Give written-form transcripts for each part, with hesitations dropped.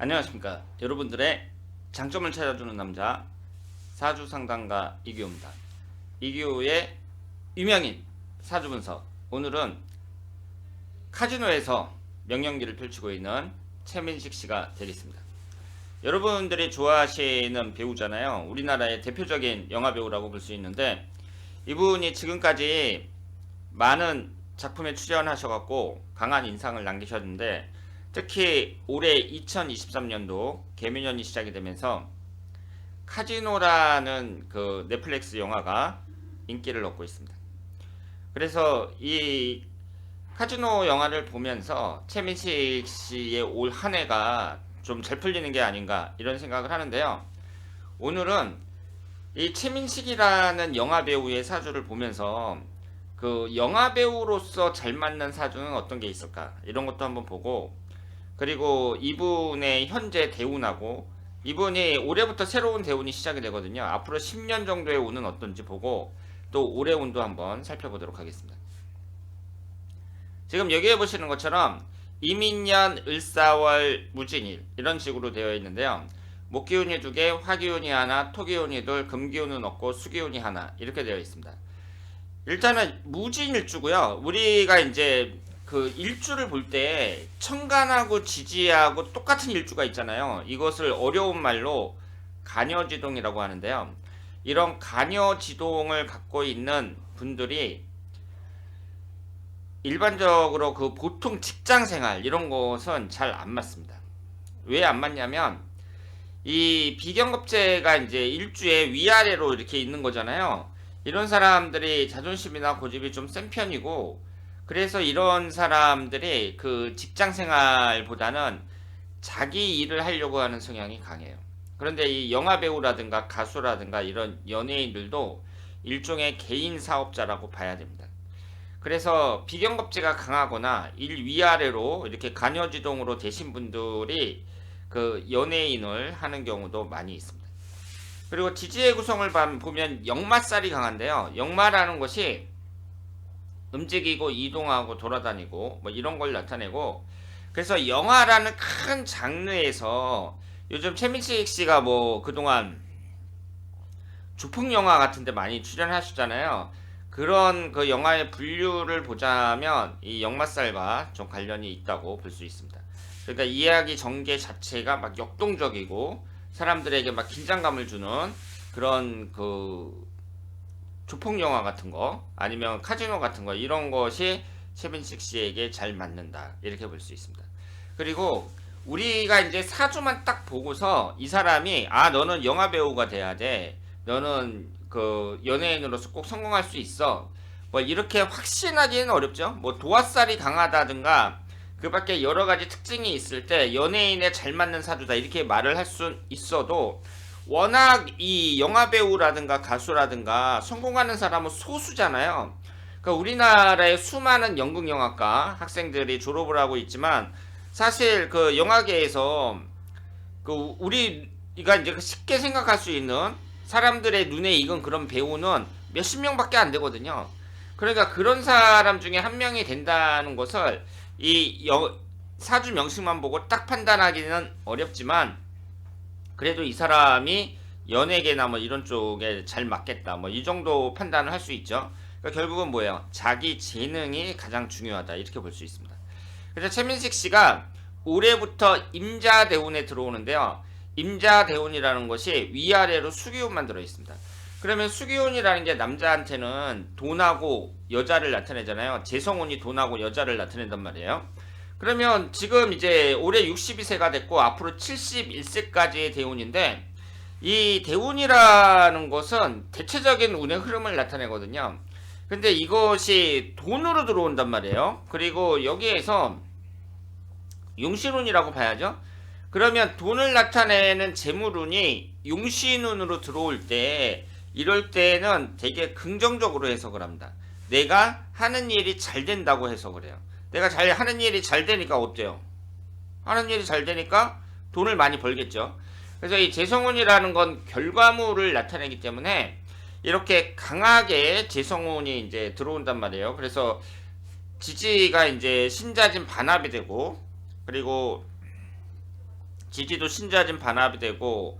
안녕하십니까. 여러분들의 장점을 찾아주는 남자 사주상담가 이규호입니다. 이규호의 유명인 사주분석. 오늘은 카지노에서 명연기를 펼치고 있는 최민식 씨가 되겠습니다. 여러분들이 좋아하시는 배우잖아요. 우리나라의 대표적인 영화배우라고 볼 수 있는데, 이분이 지금까지 많은 작품에 출연하셔갖고 강한 인상을 남기셨는데, 특히 올해 2023년도 개묘년이 시작이 되면서 카지노라는 그 넷플릭스 영화가 인기를 얻고 있습니다. 그래서 이 카지노 영화를 보면서 최민식 씨의 올 한 해가 좀 잘 풀리는 게 아닌가 이런 생각을 하는데요. 오늘은 이 최민식이라는 영화 배우의 사주를 보면서 그 영화 배우로서 잘 맞는 사주는 어떤 게 있을까 이런 것도 한번 보고, 그리고 이분의 현재 대운하고 이분이 올해부터 새로운 대운이 시작이 되거든요. 앞으로 10년 정도의 운은 어떤지 보고 또 올해 운도 한번 살펴보도록 하겠습니다. 지금 여기에 보시는 것처럼 이민년, 을사월, 무진일 이런 식으로 되어 있는데요. 목기운이 2개, 화기운이 하나, 토기운이 둘, 금기운은 없고 수기운이 하나 이렇게 되어 있습니다. 일단은 무진일주고요. 우리가 이제 그 일주를 볼 때 천간하고 지지하고 똑같은 일주가 있잖아요. 이것을 어려운 말로 간여지동이라고 하는데요. 이런 간여지동을 갖고 있는 분들이 일반적으로 그 보통 직장생활 이런 것은 잘 안 맞습니다. 왜 안 맞냐면 이 비경급제가 이제 일주에 위아래로 이렇게 있는 거잖아요. 이런 사람들이 자존심이나 고집이 좀 센 편이고, 그래서 이런 사람들이 그 직장 생활보다는 자기 일을 하려고 하는 성향이 강해요. 그런데 이 영화 배우라든가 가수라든가 이런 연예인들도 일종의 개인 사업자라고 봐야 됩니다. 그래서 비경급제가 강하거나 일 위아래로 이렇게 간여지동으로 되신 분들이 그 연예인을 하는 경우도 많이 있습니다. 그리고 지지의 구성을 보면 역마살이 강한데요. 역마라는 것이 움직이고 이동하고 돌아다니고 뭐 이런 걸 나타내고, 그래서 영화라는 큰 장르에서 요즘 최민식 씨가 뭐 그동안 조폭 영화 같은데 많이 출연하셨잖아요. 그런 그 영화의 분류를 보자면 이 역마살과 좀 관련이 있다고 볼 수 있습니다. 그러니까 이야기 전개 자체가 막 역동적이고 사람들에게 막 긴장감을 주는 그런 그 조폭 영화 같은 거 아니면 카지노 같은 거, 이런 것이 최민식 씨에게 잘 맞는다 이렇게 볼 수 있습니다. 그리고 우리가 이제 사주만 딱 보고서 이 사람이 너는 영화 배우가 돼야 돼, 너는 그 연예인으로서 꼭 성공할 수 있어, 뭐 이렇게 확신하기는 어렵죠. 뭐 도화살이 강하다든가 그 밖에 여러 가지 특징이 있을 때 연예인에 잘 맞는 사주다 이렇게 말을 할 수 있어도, 워낙 이 영화배우라든가 가수라든가 성공하는 사람은 소수잖아요. 그러니까 우리나라의 수많은 연극영화과 학생들이 졸업을 하고 있지만, 사실 그 영화계에서 그 우리가 이제 쉽게 생각할 수 있는 사람들의 눈에 익은 그런 배우는 몇십 명밖에 안 되거든요. 그러니까 그런 사람 중에 한 명이 된다는 것을 이 사주 명식만 보고 딱 판단하기는 어렵지만, 그래도 이 사람이 연예계나 뭐 이런 쪽에 잘 맞겠다 뭐 이 정도 판단을 할 수 있죠. 그러니까 결국은 뭐예요? 자기 재능이 가장 중요하다 이렇게 볼 수 있습니다. 그래서 최민식 씨가 올해부터 임자대운에 들어오는데요. 임자대운이라는 것이 위아래로 수기운만 들어 있습니다. 그러면 수기운이라는 게 남자한테는 돈하고 여자를 나타내잖아요. 재성운이 돈하고 여자를 나타낸단 말이에요. 그러면 지금 이제 올해 62세가 됐고 앞으로 71세까지의 대운인데, 이 대운이라는 것은 대체적인 운의 흐름을 나타내거든요. 근데 이것이 돈으로 들어온단 말이에요. 그리고 여기에서 용신운이라고 봐야죠. 그러면 돈을 나타내는 재물운이 용신운으로 들어올 때, 이럴 때는 되게 긍정적으로 해석을 합니다. 내가 하는 일이 잘 된다고 해석을 해요. 내가 하는 일이 잘 되니까 어때요? 하는 일이 잘 되니까 돈을 많이 벌겠죠. 그래서 이 재성운이라는 건 결과물을 나타내기 때문에 이렇게 강하게 재성운이 이제 들어온단 말이에요. 그래서 지지가 이제 신자진 반합이 되고, 그리고 지지도 신자진 반합이 되고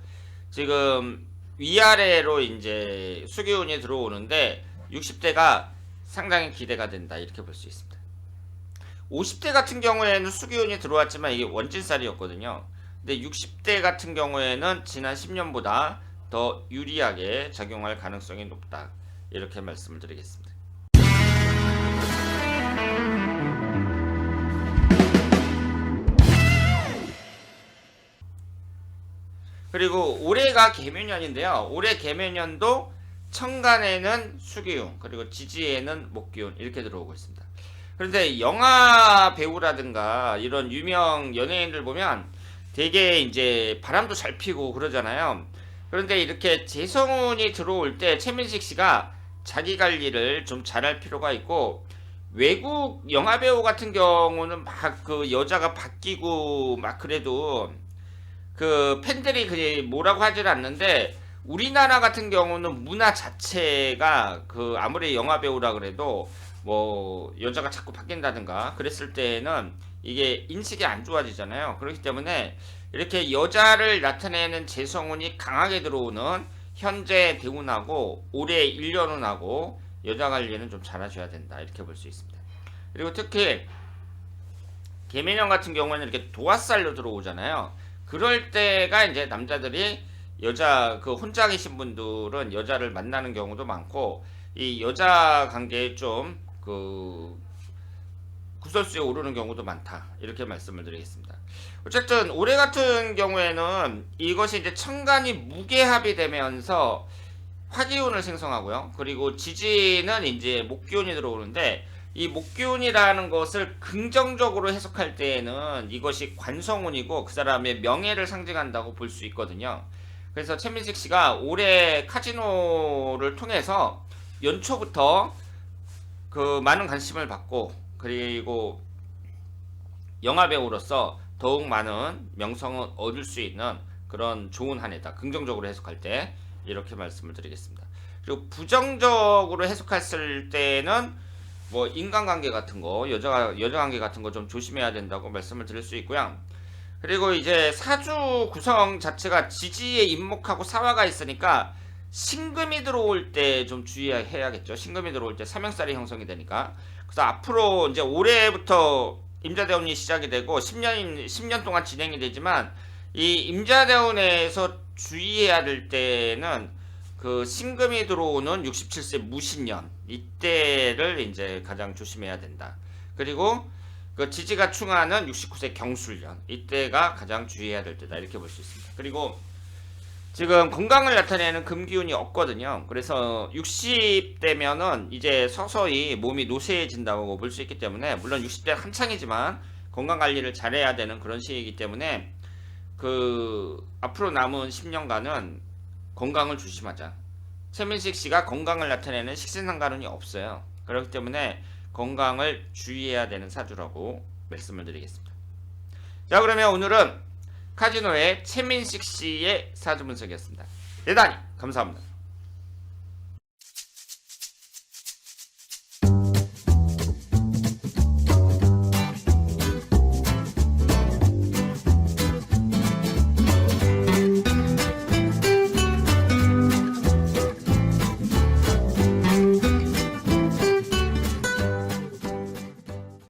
지금 위아래로 이제 수기운이 들어오는데 60대가 상당히 기대가 된다 이렇게 볼 수 있습니다. 50대 같은 경우에는 수기운이 들어왔지만 이게 원진살이었거든요. 근데 60대 같은 경우에는 지난 10년보다 더 유리하게 작용할 가능성이 높다 이렇게 말씀을 드리겠습니다. 그리고 올해가 개묘년인데요. 올해 개묘년도 천간에는 수기운 그리고 지지에는 목기운 이렇게 들어오고 있습니다. 그런데 영화 배우라든가 이런 유명 연예인들 보면 되게 이제 바람도 잘 피고 그러잖아요. 그런데 이렇게 재성운이 들어올 때 최민식 씨가 자기 관리를 좀 잘할 필요가 있고, 외국 영화 배우 같은 경우는 막 그 여자가 바뀌고 막 그래도 그 팬들이 그 뭐라고 하질 않는데, 우리나라 같은 경우는 문화 자체가 그 아무리 영화 배우라 그래도 뭐 여자가 자꾸 바뀐다든가 그랬을 때는 이게 인식이 안 좋아지잖아요. 그렇기 때문에 이렇게 여자를 나타내는 재성운이 강하게 들어오는 현재 대운하고 올해 1년운하고 여자 관리는 좀 잘하셔야 된다 이렇게 볼 수 있습니다. 그리고 특히 개미년 같은 경우에는 이렇게 도화살로 들어오잖아요. 그럴 때가 이제 남자들이 여자 그 혼자 계신 분들은 여자를 만나는 경우도 많고, 이 여자 관계에 좀 그 구설수에 오르는 경우도 많다 이렇게 말씀을 드리겠습니다. 어쨌든 올해 같은 경우에는 이것이 이제 천간이 무게합이 되면서 화기운을 생성하고요. 그리고 지지는 이제 목기운이 들어오는데, 이 목기운이라는 것을 긍정적으로 해석할 때에는 이것이 관성운이고 그 사람의 명예를 상징한다고 볼 수 있거든요. 그래서 최민식 씨가 올해 카지노를 통해서 연초부터 그 많은 관심을 받고, 그리고 영화배우로서 더욱 많은 명성을 얻을 수 있는 그런 좋은 한 해다. 긍정적으로 해석할 때 이렇게 말씀을 드리겠습니다. 그리고 부정적으로 해석했을 때는 뭐 인간관계 같은 거, 여자관계 같은 거 좀 조심해야 된다고 말씀을 드릴 수 있고요. 그리고 이제 사주 구성 자체가 지지에 임목하고 사화가 있으니까 신금이 들어올 때 좀 주의해야겠죠. 신금이 들어올 때 삼형살이 형성이 되니까. 그래서 앞으로 이제 올해부터 임자대운이 시작이 되고 10년 동안 진행이 되지만, 이 임자대운에서 주의해야 될 때는 그 신금이 들어오는 67세 무신년 이때를 이제 가장 조심해야 된다. 그리고 그 지지가 충하는 69세 경술년 이때가 가장 주의해야 될 때다 이렇게 볼 수 있습니다. 그리고 지금 건강을 나타내는 금기운이 없거든요. 그래서 60대면은 이제 서서히 몸이 노쇠해진다고 볼 수 있기 때문에, 물론 60대 한창이지만 건강 관리를 잘해야 되는 그런 시기이기 때문에 그 앞으로 남은 10년간은 건강을 조심하자. 최민식 씨가 건강을 나타내는 식신상관운이 없어요. 그렇기 때문에 건강을 주의해야 되는 사주라고 말씀을 드리겠습니다. 자, 그러면 오늘은 카지노의 최민식 씨의 사주 분석이었습니다. 대단히 감사합니다.